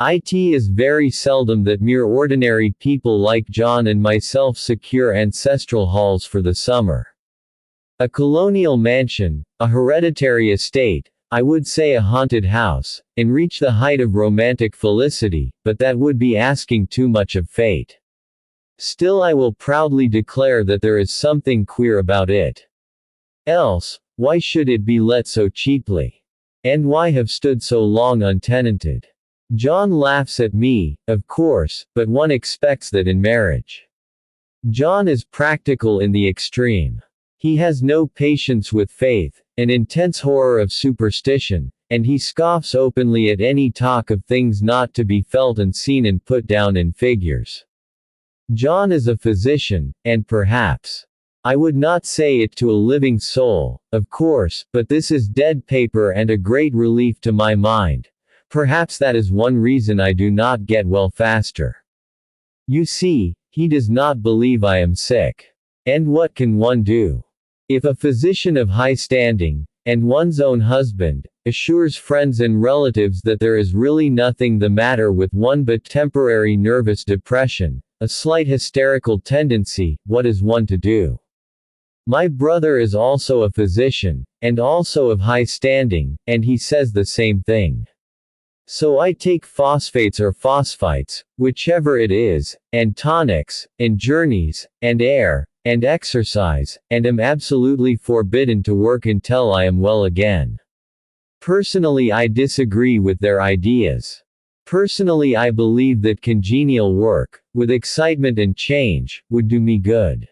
It is very seldom that mere ordinary people like John and myself secure ancestral halls for the summer. A colonial mansion, a hereditary estate, I would say a haunted house, and reach the height of romantic felicity, but that would be asking too much of fate. Still, I will proudly declare that there is something queer about it. Else, why should it be let so cheaply? And why have stood so long untenanted? John laughs at me, of course, but one expects that in marriage. John is practical in the extreme. He has no patience with faith, an intense horror of superstition, and he scoffs openly at any talk of things not to be felt and seen and put down in figures. John is a physician, and perhaps I would not say it to a living soul, of course, but this is dead paper and a great relief to my mind. Perhaps that is one reason I do not get well faster. You see, he does not believe I am sick. And what can one do? If a physician of high standing, and one's own husband, assures friends and relatives that there is really nothing the matter with one but temporary nervous depression, a slight hysterical tendency, what is one to do? My brother is also a physician, and also of high standing, and he says the same thing. So I take phosphates or phosphites, whichever it is, and tonics, and journeys, and air, and exercise, and am absolutely forbidden to work until I am well again. Personally, I disagree with their ideas. Personally, I believe that congenial work, with excitement and change, would do me good.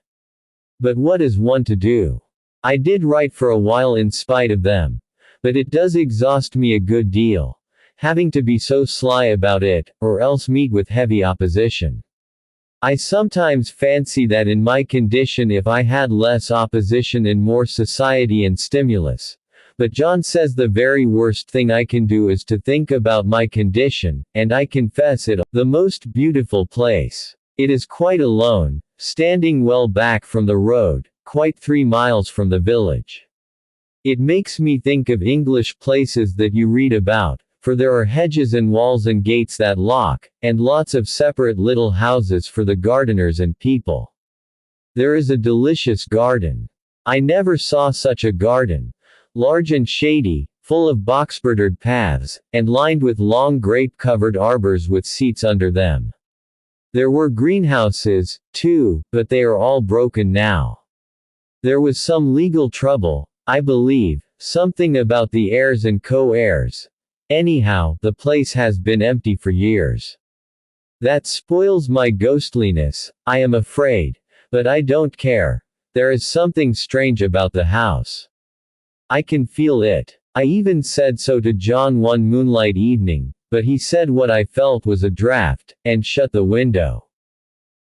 But what is one to do? I did write for a while in spite of them. But it does exhaust me a good deal, having to be so sly about it, or else meet with heavy opposition. I sometimes fancy that in my condition if I had less opposition and more society and stimulus. But John says the very worst thing I can do is to think about my condition, and I confess it, the most beautiful place. It is quite alone, standing well back from the road, quite 3 miles from the village. It makes me think of English places that you read about, for there are hedges and walls and gates that lock, and lots of separate little houses for the gardeners and people. There is a delicious garden. I never saw such a garden. Large and shady, full of box-bordered paths, and lined with long grape-covered arbors with seats under them. There were greenhouses, too, but they are all broken now. There was some legal trouble, I believe, something about the heirs and co-heirs. Anyhow, the place has been empty for years. That spoils my ghostliness, I am afraid, but I don't care. There is something strange about the house. I can feel it. I even said so to John one moonlight evening, but he said what I felt was a draft, and shut the window.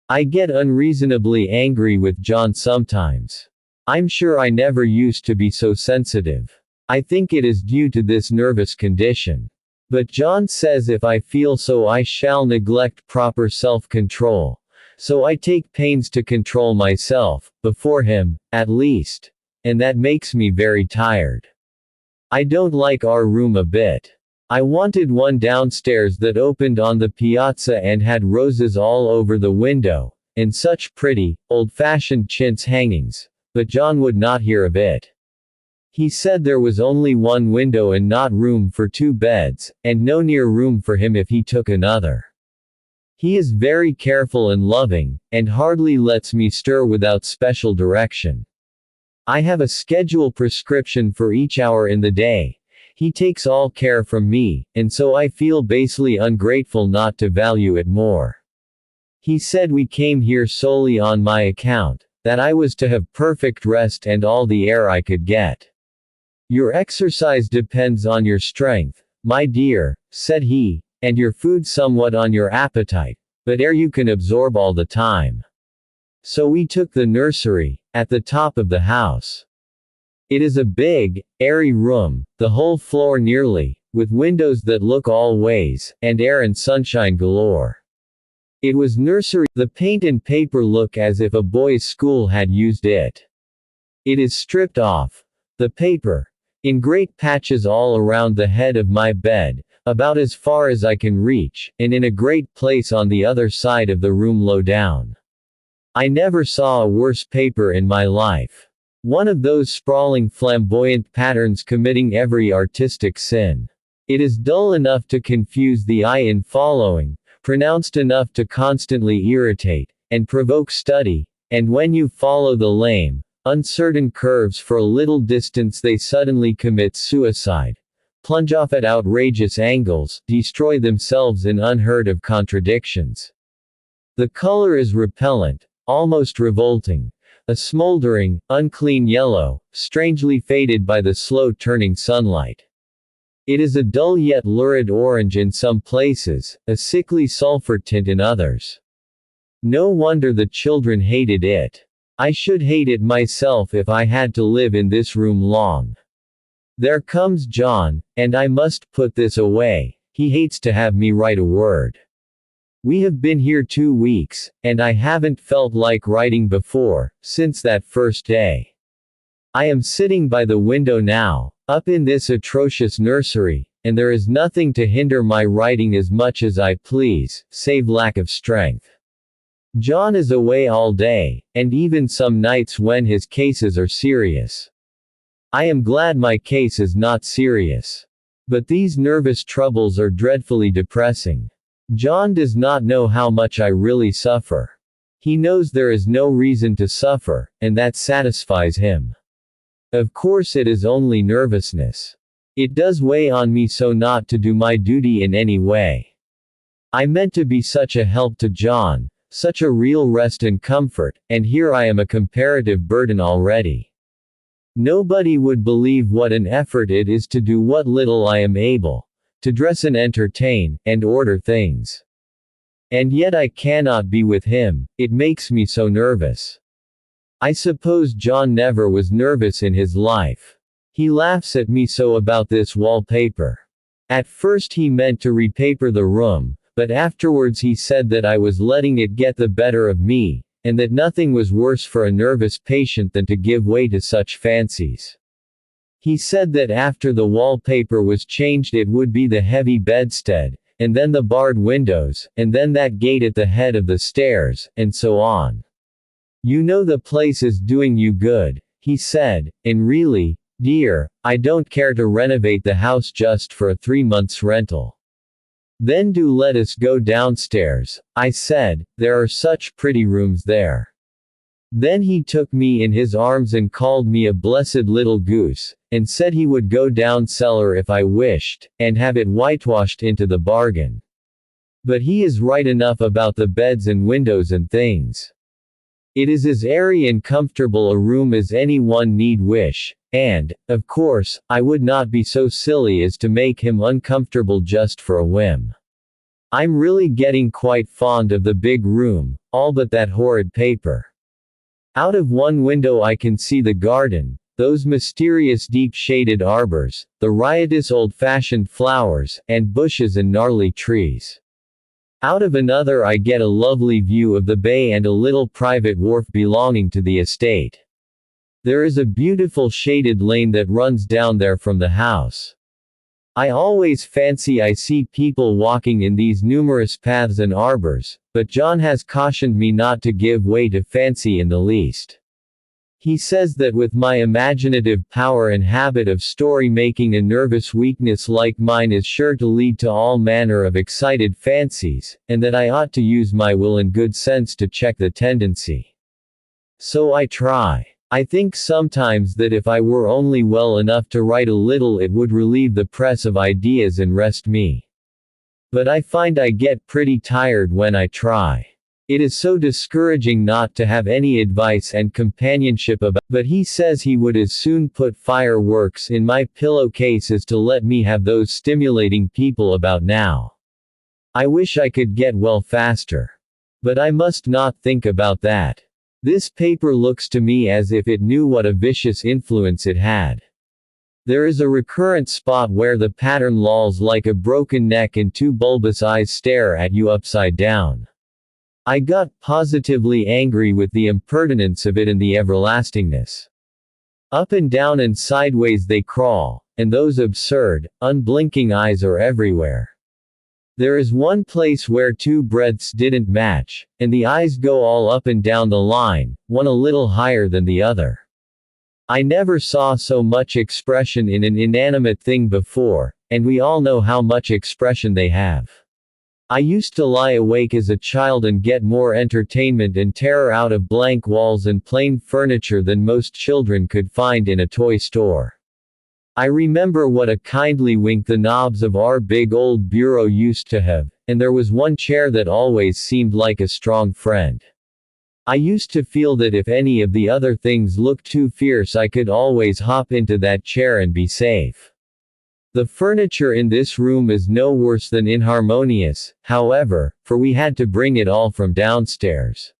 I get unreasonably angry with John sometimes. I'm sure I never used to be so sensitive. I think it is due to this nervous condition. But John says if I feel so I shall neglect proper self-control. So I take pains to control myself, before him, at least. And that makes me very tired. I don't like our room a bit. I wanted one downstairs that opened on the piazza and had roses all over the window, and such pretty, old-fashioned chintz hangings, but John would not hear of it. He said there was only one window and not room for 2 beds, and no near room for him if he took another. He is very careful and loving, and hardly lets me stir without special direction. I have a schedule prescription for each hour in the day. He takes all care from me, and so I feel basely ungrateful not to value it more. He said we came here solely on my account, that I was to have perfect rest and all the air I could get. Your exercise depends on your strength, my dear, said he, and your food somewhat on your appetite, but air you can absorb all the time. So we took the nursery, at the top of the house. It is a big, airy room, the whole floor nearly, with windows that look all ways, and air and sunshine galore. It was nursery. The paint and paper look as if a boys' school had used it. It is stripped off. The paper. In great patches all around the head of my bed, about as far as I can reach, and in a great place on the other side of the room low down. I never saw a worse paper in my life. One of those sprawling flamboyant patterns committing every artistic sin. It is dull enough to confuse the eye in following, pronounced enough to constantly irritate, and provoke study, and when you follow the lame, uncertain curves for a little distance they suddenly commit suicide, plunge off at outrageous angles, destroy themselves in unheard of contradictions. The color is repellent, almost revolting, a smoldering, unclean yellow, strangely faded by the slow-turning sunlight. It is a dull yet lurid orange in some places, a sickly sulfur tint in others. No wonder the children hated it. I should hate it myself if I had to live in this room long. There comes John, and I must put this away, he hates to have me write a word. We have been here 2 weeks, and I haven't felt like writing before, since that first day. I am sitting by the window now, up in this atrocious nursery, and there is nothing to hinder my writing as much as I please, save lack of strength. John is away all day, and even some nights when his cases are serious. I am glad my case is not serious. But these nervous troubles are dreadfully depressing. John does not know how much I really suffer. He knows there is no reason to suffer, and that satisfies him. Of course it is only nervousness. It does weigh on me so not to do my duty in any way. I meant to be such a help to John, such a real rest and comfort, and here I am a comparative burden already. Nobody would believe what an effort it is to do what little I am able, to dress and entertain, and order things. And yet I cannot be with him, it makes me so nervous. I suppose John never was nervous in his life. He laughs at me so about this wallpaper. At first he meant to repaper the room, but afterwards he said that I was letting it get the better of me, and that nothing was worse for a nervous patient than to give way to such fancies. He said that after the wallpaper was changed it would be the heavy bedstead, and then the barred windows, and then that gate at the head of the stairs, and so on. You know the place is doing you good, he said, and really, dear, I don't care to renovate the house just for a 3 months rental. Then do let us go downstairs, I said, there are such pretty rooms there. Then he took me in his arms and called me a blessed little goose, and said he would go down cellar if I wished, and have it whitewashed into the bargain. But he is right enough about the beds and windows and things. It is as airy and comfortable a room as any one need wish, and, of course, I would not be so silly as to make him uncomfortable just for a whim. I'm really getting quite fond of the big room, all but that horrid paper. Out of one window I can see the garden, those mysterious deep-shaded arbors, the riotous old-fashioned flowers, and bushes and gnarly trees. Out of another I get a lovely view of the bay and a little private wharf belonging to the estate. There is a beautiful shaded lane that runs down there from the house. I always fancy I see people walking in these numerous paths and arbors, but John has cautioned me not to give way to fancy in the least. He says that with my imaginative power and habit of story-making a nervous weakness like mine is sure to lead to all manner of excited fancies, and that I ought to use my will and good sense to check the tendency. So I try. I think sometimes that if I were only well enough to write a little it would relieve the press of ideas and rest me. But I find I get pretty tired when I try. It is so discouraging not to have any advice and companionship about, but he says he would as soon put fireworks in my pillowcase as to let me have those stimulating people about now. I wish I could get well faster. But I must not think about that. This paper looks to me as if it knew what a vicious influence it had. There is a recurrent spot where the pattern lolls like a broken neck and 2 bulbous eyes stare at you upside down. I got positively angry with the impertinence of it and the everlastingness. Up and down and sideways they crawl, and those absurd, unblinking eyes are everywhere. There is one place where two breadths didn't match, and the eyes go all up and down the line, one a little higher than the other. I never saw so much expression in an inanimate thing before, and we all know how much expression they have. I used to lie awake as a child and get more entertainment and terror out of blank walls and plain furniture than most children could find in a toy store. I remember what a kindly wink the knobs of our big old bureau used to have, and there was one chair that always seemed like a strong friend. I used to feel that if any of the other things looked too fierce, I could always hop into that chair and be safe. The furniture in this room is no worse than inharmonious, however, for we had to bring it all from downstairs.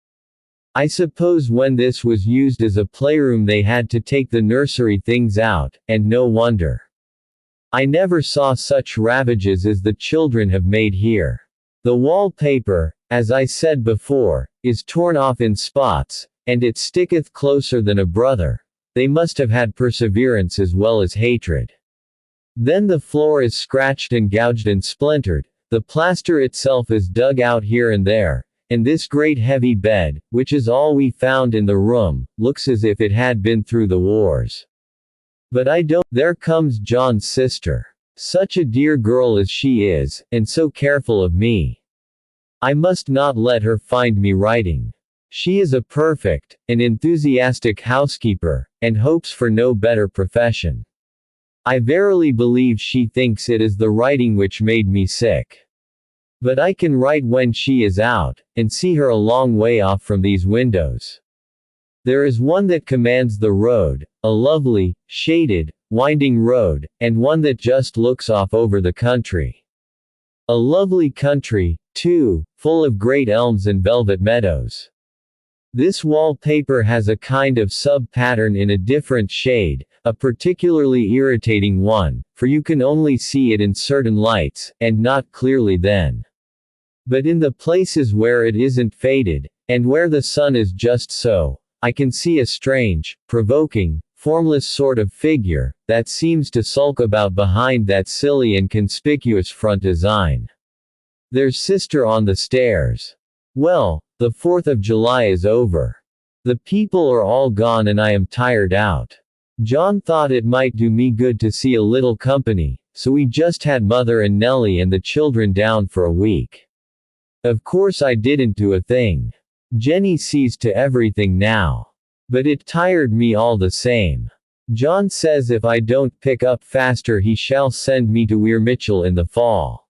I suppose when this was used as a playroom they had to take the nursery things out, and no wonder. I never saw such ravages as the children have made here. The wallpaper, as I said before, is torn off in spots, and it sticketh closer than a brother. They must have had perseverance as well as hatred. Then the floor is scratched and gouged and splintered, the plaster itself is dug out here and there, and this great heavy bed, which is all we found in the room, looks as if it had been through the wars. But I don't. There comes John's sister. Such a dear girl as she is, and so careful of me. I must not let her find me writing. She is a perfect, and enthusiastic housekeeper, and hopes for no better profession. I verily believe she thinks it is the writing which made me sick. But I can write when she is out, and see her a long way off from these windows. There is one that commands the road, a lovely, shaded, winding road, and one that just looks off over the country. A lovely country, too, full of great elms and velvet meadows. This wallpaper has a kind of sub-pattern in a different shade, a particularly irritating one, for you can only see it in certain lights, and not clearly then. But in the places where it isn't faded, and where the sun is just so, I can see a strange, provoking, formless sort of figure, that seems to sulk about behind that silly and conspicuous front design. There's sister on the stairs. Well, the 4th of July is over. The people are all gone and I am tired out. John thought it might do me good to see a little company, so we just had Mother and Nellie and the children down for a week. Of course I didn't do a thing. Jenny sees to everything now. But it tired me all the same. John says if I don't pick up faster he shall send me to Weir Mitchell in the fall.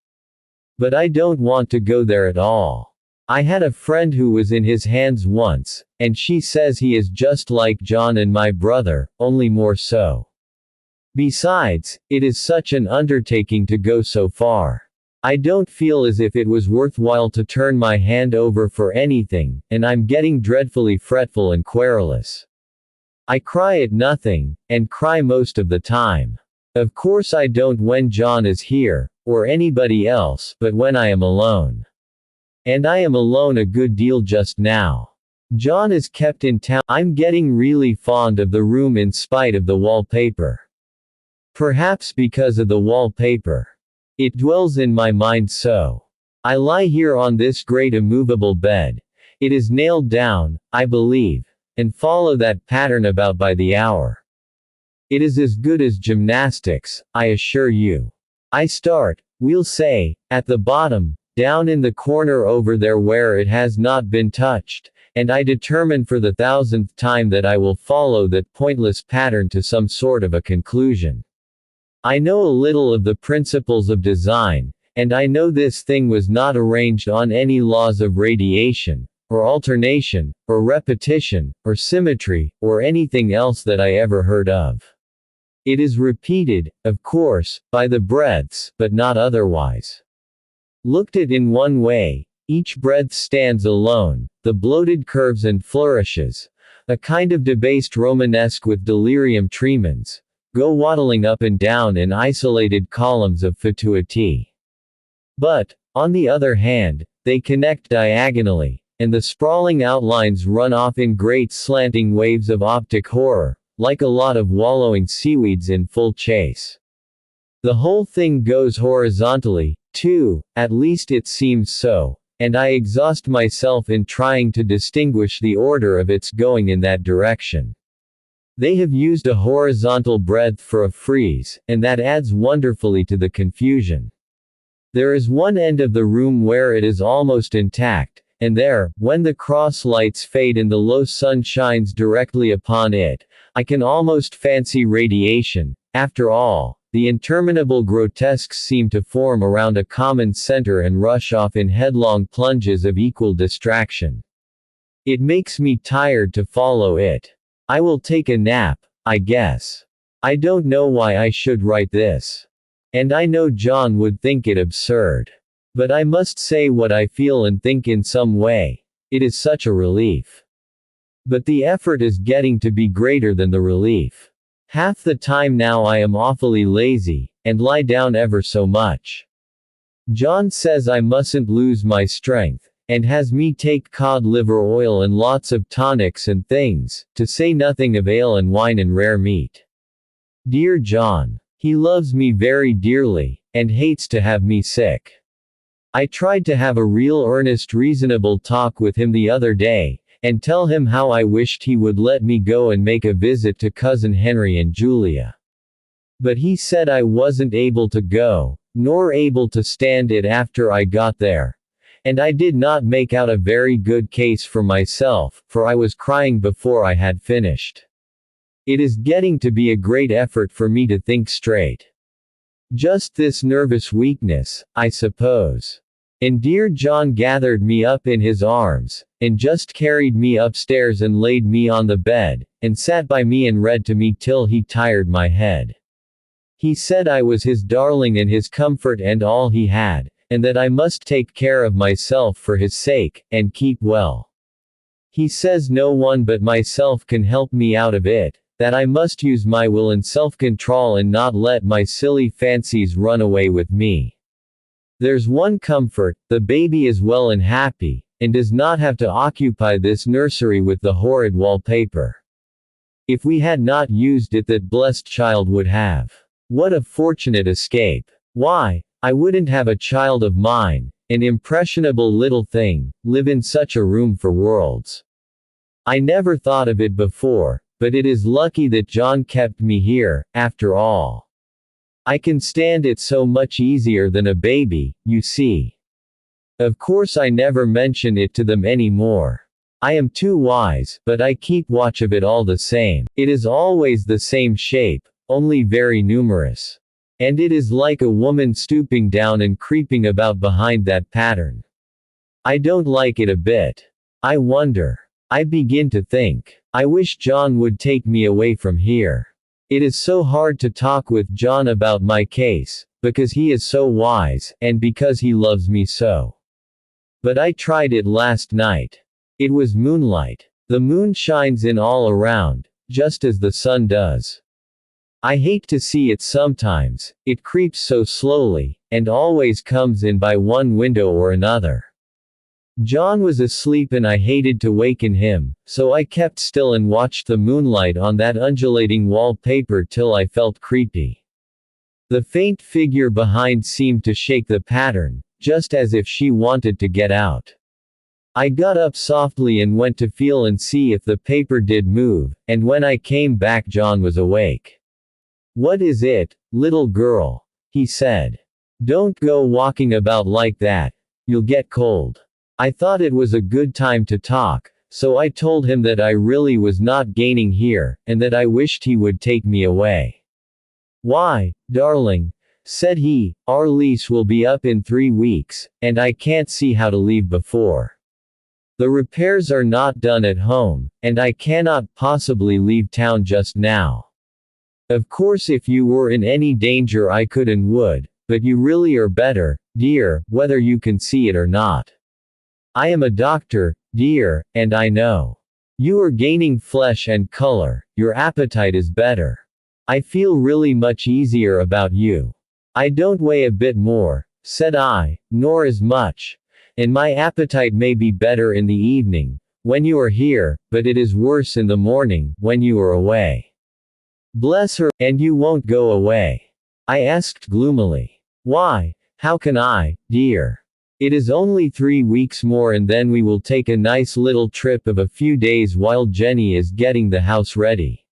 But I don't want to go there at all. I had a friend who was in his hands once, and she says he is just like John and my brother, only more so. Besides, it is such an undertaking to go so far. I don't feel as if it was worthwhile to turn my hand over for anything, and I'm getting dreadfully fretful and querulous. I cry at nothing, and cry most of the time. Of course I don't when John is here, or anybody else, but when I am alone. And I am alone a good deal just now. John is kept in town. I'm getting really fond of the room in spite of the wallpaper. Perhaps because of the wallpaper. It dwells in my mind so. I lie here on this great immovable bed. It is nailed down, I believe, and follow that pattern about by the hour. It is as good as gymnastics, I assure you. I start, we'll say, at the bottom, down in the corner over there where it has not been touched, and I determine for the 1000th time that I will follow that pointless pattern to some sort of a conclusion. I know a little of the principles of design, and I know this thing was not arranged on any laws of radiation, or alternation, or repetition, or symmetry, or anything else that I ever heard of. It is repeated, of course, by the breadths, but not otherwise. Looked at in one way, each breadth stands alone, the bloated curves and flourishes, a kind of debased Romanesque with delirium tremens, go waddling up and down in isolated columns of fatuity. But, on the other hand, they connect diagonally, and the sprawling outlines run off in great slanting waves of optic horror, like a lot of wallowing seaweeds in full chase. The whole thing goes horizontally, too, at least it seems so, and I exhaust myself in trying to distinguish the order of its going in that direction. They have used a horizontal breadth for a frieze, and that adds wonderfully to the confusion. There is one end of the room where it is almost intact, and there, when the cross lights fade and the low sun shines directly upon it, I can almost fancy radiation. After all, the interminable grotesques seem to form around a common center and rush off in headlong plunges of equal distraction. It makes me tired to follow it. I will take a nap, I guess. I don't know why I should write this. And I know John would think it absurd. But I must say what I feel and think in some way. It is such a relief. But the effort is getting to be greater than the relief. Half the time now I am awfully lazy, and lie down ever so much. John says I mustn't lose my strength, and has me take cod liver oil and lots of tonics and things, to say nothing of ale and wine and rare meat. Dear John. He loves me very dearly, and hates to have me sick. I tried to have a real earnest reasonable talk with him the other day, and tell him how I wished he would let me go and make a visit to Cousin Henry and Julia. But he said I wasn't able to go, nor able to stand it after I got there. And I did not make out a very good case for myself, for I was crying before I had finished. It is getting to be a great effort for me to think straight. Just this nervous weakness, I suppose. And dear John gathered me up in his arms, and just carried me upstairs and laid me on the bed, and sat by me and read to me till he tired my head. He said I was his darling and his comfort and all he had, and that I must take care of myself for his sake, and keep well. He says no one but myself can help me out of it, that I must use my will and self-control and not let my silly fancies run away with me. There's one comfort, the baby is well and happy, and does not have to occupy this nursery with the horrid wallpaper. If we had not used it, that blessed child would have. What a fortunate escape. Why, I wouldn't have a child of mine, an impressionable little thing, live in such a room for worlds. I never thought of it before, but it is lucky that John kept me here, after all. I can stand it so much easier than a baby, you see. Of course I never mention it to them any more. I am too wise, but I keep watch of it all the same. It is always the same shape, only very numerous. And it is like a woman stooping down and creeping about behind that pattern. I don't like it a bit. I wonder. I begin to think. I wish John would take me away from here. It is so hard to talk with John about my case, because he is so wise, and because he loves me so. But I tried it last night. It was moonlight. The moon shines in all around, just as the sun does. I hate to see it sometimes, it creeps so slowly, and always comes in by one window or another. John was asleep and I hated to waken him, so I kept still and watched the moonlight on that undulating wallpaper till I felt creepy. The faint figure behind seemed to shake the pattern, just as if she wanted to get out. I got up softly and went to feel and see if the paper did move, and when I came back John was awake. "What is it, little girl?" he said. "Don't go walking about like that, you'll get cold." I thought it was a good time to talk, so I told him that I really was not gaining here, and that I wished he would take me away. "Why, darling," said he, "our lease will be up in 3 weeks, and I can't see how to leave before. The repairs are not done at home, and I cannot possibly leave town just now. Of course if you were in any danger I could and would, but you really are better, dear, whether you can see it or not. I am a doctor, dear, and I know. You are gaining flesh and color, your appetite is better. I feel really much easier about you. I don't weigh a bit more," said I, "nor as much. And my appetite may be better in the evening, when you are here, but it is worse in the morning, when you are away." "Bless her, and you won't go away." I asked gloomily. Why? How can I, dear? It is only 3 weeks more and then we will take a nice little trip of a few days while Jenny is getting the house ready.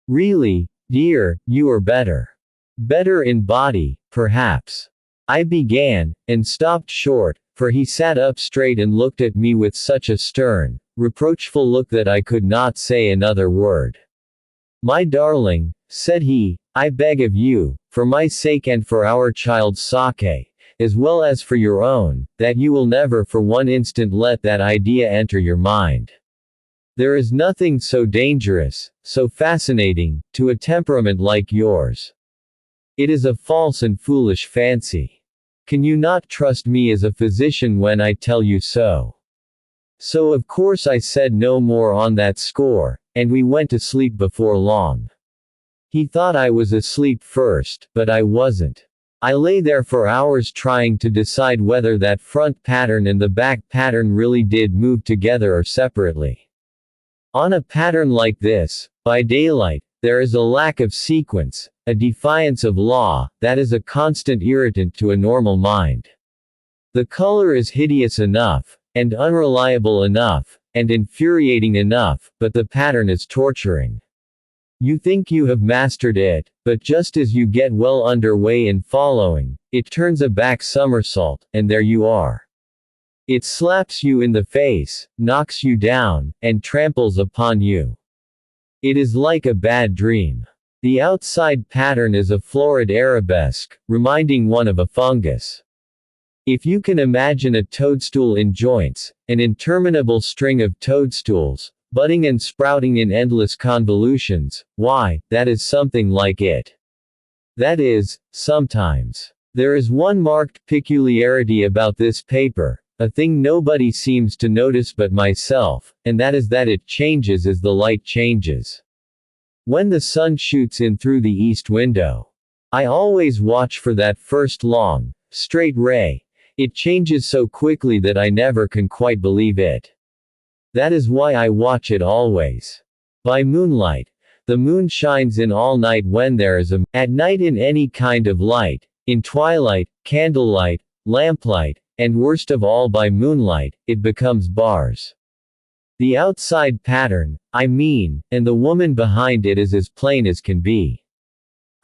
Really, dear, you are better. Better in body, perhaps. I began, and stopped short, for he sat up straight and looked at me with such a stern, reproachful look that I could not say another word. My darling, said he, I beg of you, for my sake and for our child's sake, as well as for your own, that you will never for one instant let that idea enter your mind. There is nothing so dangerous, so fascinating, to a temperament like yours. It is a false and foolish fancy. Can you not trust me as a physician when I tell you so? So of course I said no more on that score, and we went to sleep before long. He thought I was asleep first, but I wasn't. I lay there for hours trying to decide whether that front pattern and the back pattern really did move together or separately. On a pattern like this, by daylight, there is a lack of sequence, a defiance of law, that is a constant irritant to a normal mind. The color is hideous enough, and unreliable enough, and infuriating enough, but the pattern is torturing. You think you have mastered it, but just as you get well underway in following, it turns a back somersault, and there you are. It slaps you in the face, knocks you down, and tramples upon you. It is like a bad dream. The outside pattern is a florid arabesque, reminding one of a fungus. If you can imagine a toadstool in joints, an interminable string of toadstools, budding and sprouting in endless convolutions, why, that is something like it. That is, sometimes. There is one marked peculiarity about this paper, a thing nobody seems to notice but myself, and that is that it changes as the light changes. When the sun shoots in through the east window, I always watch for that first long, straight ray. It changes so quickly that I never can quite believe it. That is why I watch it always. By moonlight. The moon shines in all night when there is at night in any kind of light, in twilight, candlelight, lamplight, and worst of all by moonlight, it becomes bars. The outside pattern, I mean, and the woman behind it is as plain as can be.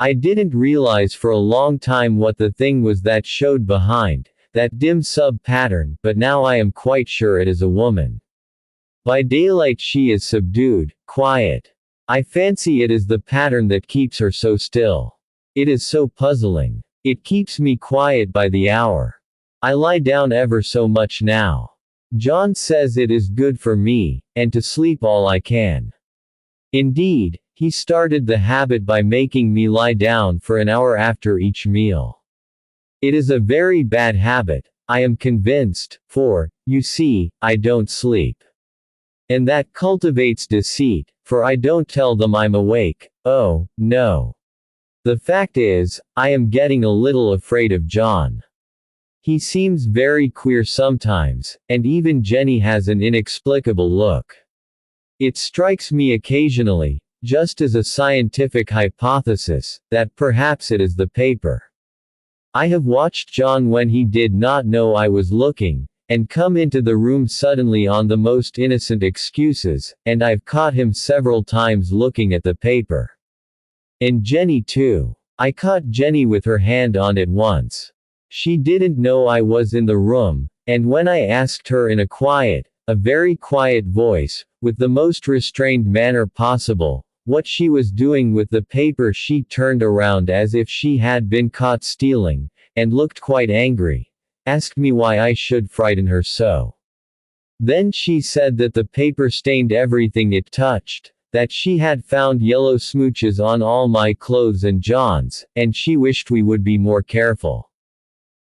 I didn't realize for a long time what the thing was that showed behind, that dim sub-pattern, but now I am quite sure it is a woman. By daylight she is subdued, quiet. I fancy it is the pattern that keeps her so still. It is so puzzling. It keeps me quiet by the hour. I lie down ever so much now. John says it is good for me, and to sleep all I can. Indeed, he started the habit by making me lie down for an hour after each meal. It is a very bad habit, I am convinced, for, you see, I don't sleep. And that cultivates deceit, for I don't tell them I'm awake, oh, no. The fact is, I am getting a little afraid of John. He seems very queer sometimes, and even Jenny has an inexplicable look. It strikes me occasionally, just as a scientific hypothesis, that perhaps it is the paper. I have watched John when he did not know I was looking, and come into the room suddenly on the most innocent excuses, and I've caught him several times looking at the paper. And Jenny too. I caught Jenny with her hand on it once. She didn't know I was in the room, and when I asked her in a very quiet voice, with the most restrained manner possible, what she was doing with the paper, she turned around as if she had been caught stealing, and looked quite angry. Asked me why I should frighten her so. Then she said that the paper stained everything it touched, that she had found yellow smooches on all my clothes and John's, and she wished we would be more careful.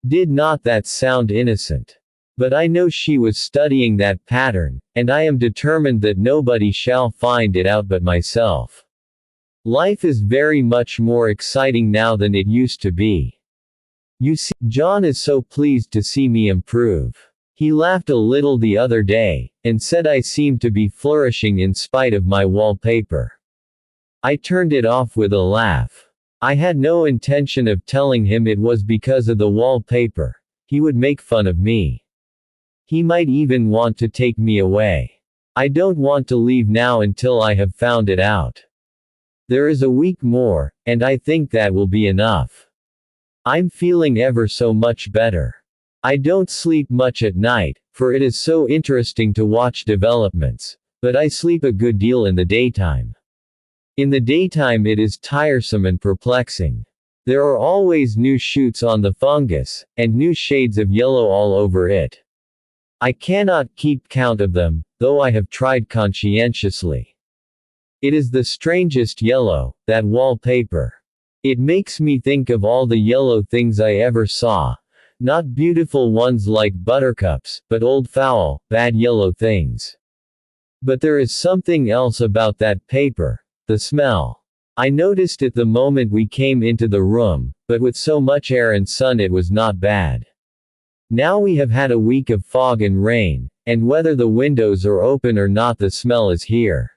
Did not that sound innocent? But I know she was studying that pattern, and I am determined that nobody shall find it out but myself. Life is very much more exciting now than it used to be. You see, John is so pleased to see me improve. He laughed a little the other day, and said I seemed to be flourishing in spite of my wallpaper. I turned it off with a laugh. I had no intention of telling him it was because of the wallpaper. He would make fun of me. He might even want to take me away. I don't want to leave now until I have found it out. There is a week more, and I think that will be enough. I'm feeling ever so much better. I don't sleep much at night, for it is so interesting to watch developments, but I sleep a good deal in the daytime. In the daytime it is tiresome and perplexing. There are always new shoots on the fungus, and new shades of yellow all over it. I cannot keep count of them, though I have tried conscientiously. It is the strangest yellow, that wallpaper. It makes me think of all the yellow things I ever saw. Not beautiful ones like buttercups, but old foul, bad yellow things. But there is something else about that paper. The smell. I noticed it the moment we came into the room, but with so much air and sun it was not bad. Now we have had a week of fog and rain, and whether the windows are open or not the smell is here.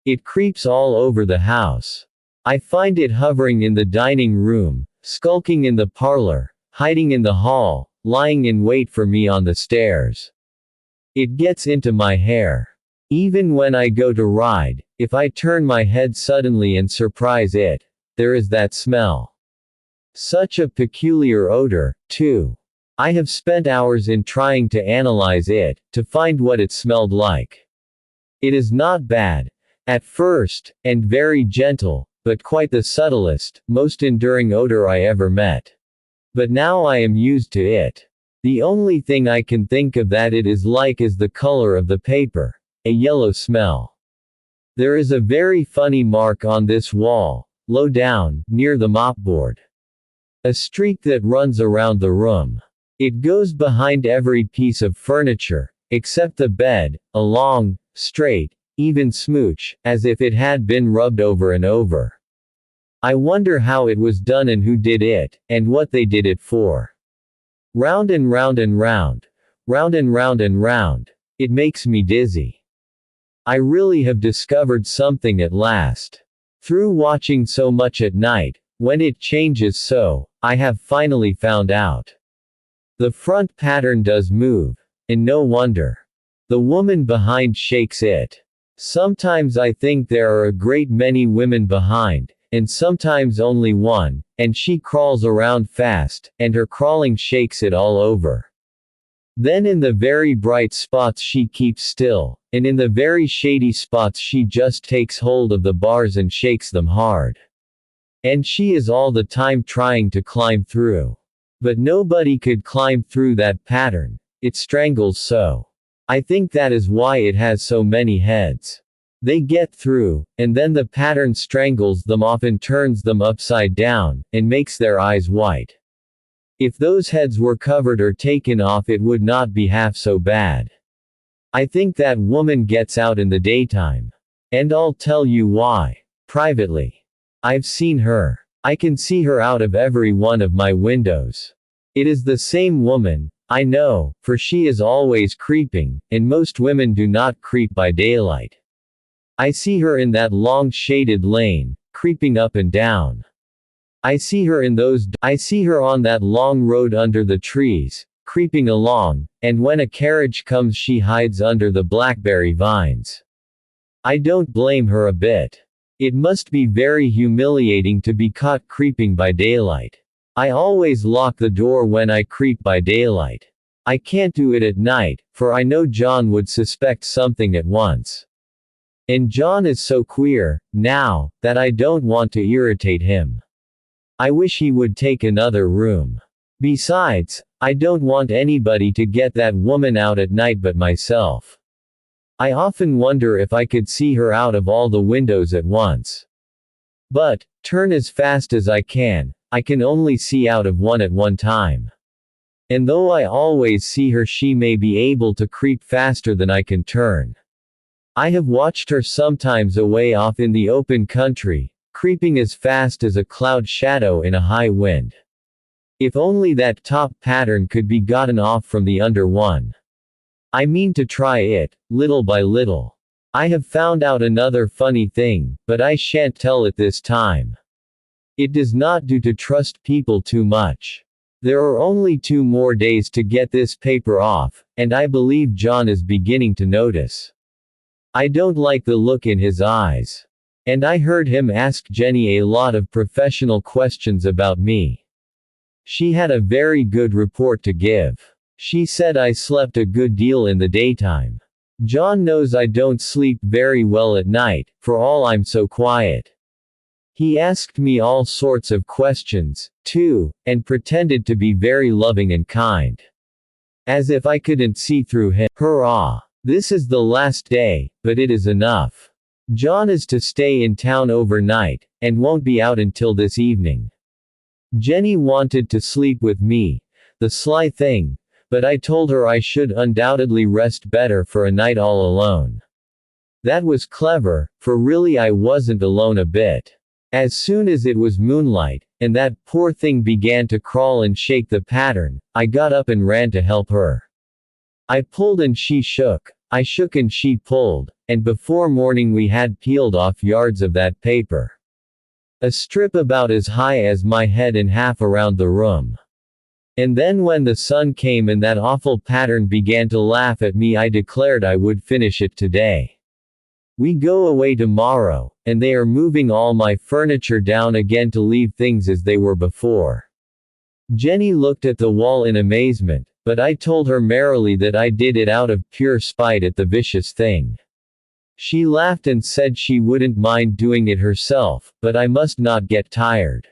It creeps all over the house. I find it hovering in the dining room, skulking in the parlor, hiding in the hall, lying in wait for me on the stairs. It gets into my hair. Even when I go to ride, if I turn my head suddenly and surprise it, there is that smell. Such a peculiar odor, too. I have spent hours in trying to analyze it, to find what it smelled like. It is not bad, at first, and very gentle, but quite the subtlest, most enduring odor I ever met. But now I am used to it. The only thing I can think of that it is like is the color of the paper. A yellow smell. There is a very funny mark on this wall, low down, near the mopboard. A streak that runs around the room. It goes behind every piece of furniture, except the bed, a long, straight, even smooch, as if it had been rubbed over and over. I wonder how it was done and who did it, and what they did it for. Round and round and round. Round and round and round. It makes me dizzy. I really have discovered something at last. Through watching so much at night, when it changes so, I have finally found out. The front pattern does move, and no wonder. The woman behind shakes it. Sometimes I think there are a great many women behind, and sometimes only one, and she crawls around fast, and her crawling shakes it all over. Then in the very bright spots she keeps still, and in the very shady spots she just takes hold of the bars and shakes them hard. And she is all the time trying to climb through. But nobody could climb through that pattern, it strangles so. I think that is why it has so many heads. They get through, and then the pattern strangles them off and turns them upside down, and makes their eyes white. If those heads were covered or taken off it would not be half so bad. I think that woman gets out in the daytime. And I'll tell you why. Privately. I've seen her. I can see her out of every one of my windows. It is the same woman, I know, for she is always creeping, and most women do not creep by daylight. I see her in that long shaded lane, creeping up and down. I see her on that long road under the trees, creeping along, and when a carriage comes she hides under the blackberry vines. I don't blame her a bit. It must be very humiliating to be caught creeping by daylight. I always lock the door when I creep by daylight. I can't do it at night, for I know John would suspect something at once. And John is so queer, now, that I don't want to irritate him. I wish he would take another room. Besides, I don't want anybody to get that woman out at night but myself. I often wonder if I could see her out of all the windows at once. But, turn as fast as I can only see out of one at one time. And though I always see her she may be able to creep faster than I can turn. I have watched her sometimes away off in the open country, creeping as fast as a cloud shadow in a high wind. If only that top pattern could be gotten off from the under one. I mean to try it, little by little. I have found out another funny thing, but I shan't tell it this time. It does not do to trust people too much. There are only 2 more days to get this paper off, and I believe John is beginning to notice. I don't like the look in his eyes. And I heard him ask Jenny a lot of professional questions about me. She had a very good report to give. She said I slept a good deal in the daytime. John knows I don't sleep very well at night, for all I'm so quiet. He asked me all sorts of questions, too, and pretended to be very loving and kind. As if I couldn't see through him. Hurrah! This is the last day, but it is enough. John is to stay in town overnight, and won't be out until this evening. Jenny wanted to sleep with me, the sly thing, but I told her I should undoubtedly rest better for a night all alone. That was clever, for really I wasn't alone a bit. As soon as it was moonlight, and that poor thing began to crawl and shake the pattern, I got up and ran to help her. I pulled and she shook, I shook and she pulled, and before morning we had peeled off yards of that paper. A strip about as high as my head and half around the room. And then when the sun came and that awful pattern began to laugh at me, I declared I would finish it today. We go away tomorrow, and they are moving all my furniture down again to leave things as they were before. Jenny looked at the wall in amazement, but I told her merrily that I did it out of pure spite at the vicious thing. She laughed and said she wouldn't mind doing it herself, but I must not get tired.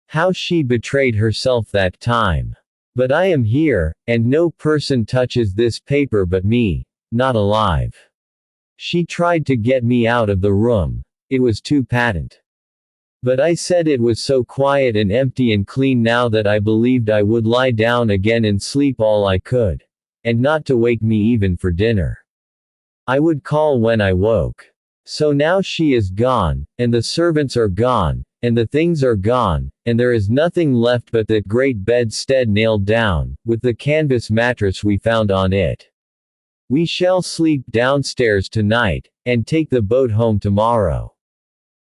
How she betrayed herself that time. But I am here, and no person touches this paper but me, not alive. She tried to get me out of the room. It was too patent. But I said it was so quiet and empty and clean now that I believed I would lie down again and sleep all I could. And not to wake me even for dinner. I would call when I woke. So now she is gone, and the servants are gone, and the things are gone, and there is nothing left but that great bedstead nailed down, with the canvas mattress we found on it. We shall sleep downstairs tonight, and take the boat home tomorrow.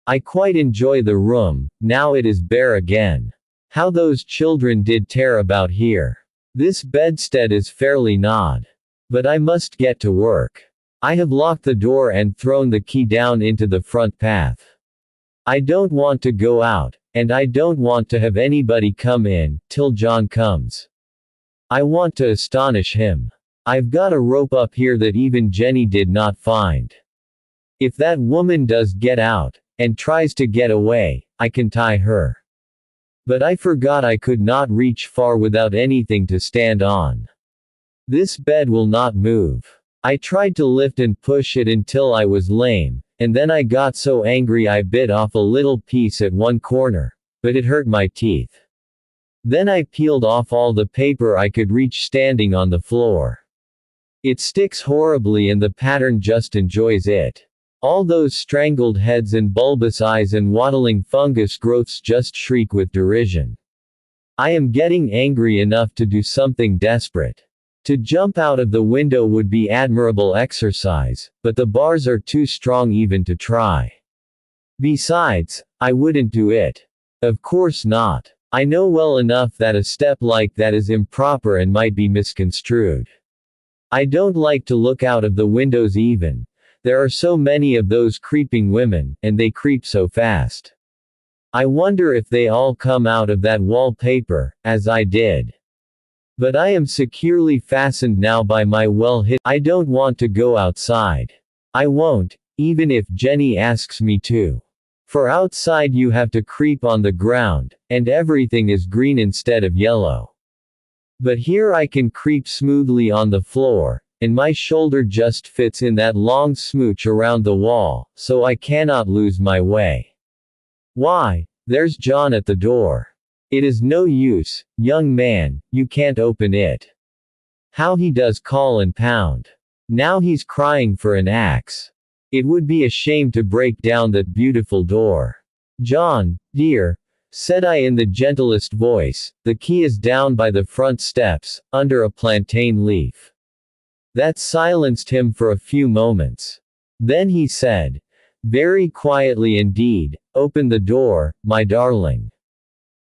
I quite enjoy the room, now it is bare again. How those children did tear about here. This bedstead is fairly gnawed. But I must get to work. I have locked the door and thrown the key down into the front path. I don't want to go out, and I don't want to have anybody come in, till John comes. I want to astonish him. I've got a rope up here that even Jenny did not find. If that woman does get out, and tries to get away, I can tie her. But I forgot I could not reach far without anything to stand on. This bed will not move. I tried to lift and push it until I was lame, and then I got so angry I bit off a little piece at one corner, but it hurt my teeth. Then I peeled off all the paper I could reach standing on the floor. It sticks horribly and the pattern just enjoys it. All those strangled heads and bulbous eyes and waddling fungus growths just shriek with derision. I am getting angry enough to do something desperate. To jump out of the window would be admirable exercise, but the bars are too strong even to try. Besides, I wouldn't do it. Of course not. I know well enough that a step like that is improper and might be misconstrued. I don't like to look out of the windows even. There are so many of those creeping women, and they creep so fast. I wonder if they all come out of that wallpaper, as I did. But I am securely fastened now by my well-hid. I don't want to go outside. I won't, even if Jenny asks me to. For outside you have to creep on the ground, and everything is green instead of yellow. But here I can creep smoothly on the floor, and my shoulder just fits in that long smooch around the wall, so I cannot lose my way. Why, there's John at the door. It is no use, young man, you can't open it. How he does call and pound. Now he's crying for an axe. It would be a shame to break down that beautiful door. John, dear, said I in the gentlest voice, the key is down by the front steps, under a plantain leaf. That silenced him for a few moments. Then he said, very quietly indeed, Open the door, my darling."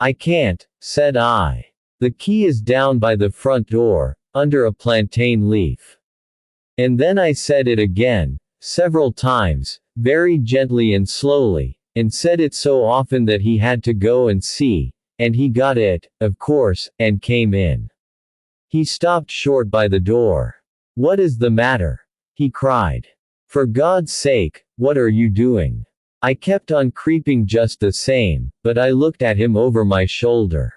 "I can't," said I. "The key is down by the front door, under a plantain leaf." And then I said it again, several times, very gently and slowly, and said it so often that he had to go and see, and he got it, of course, and came in. He stopped short by the door. "What is the matter?" he cried. "For God's sake, what are you doing?" I kept on creeping just the same, but I looked at him over my shoulder.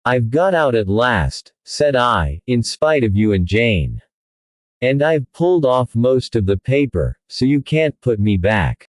"I've got out at last," said I, "in spite of you and Jane. And I've pulled off most of the paper, so you can't put me back."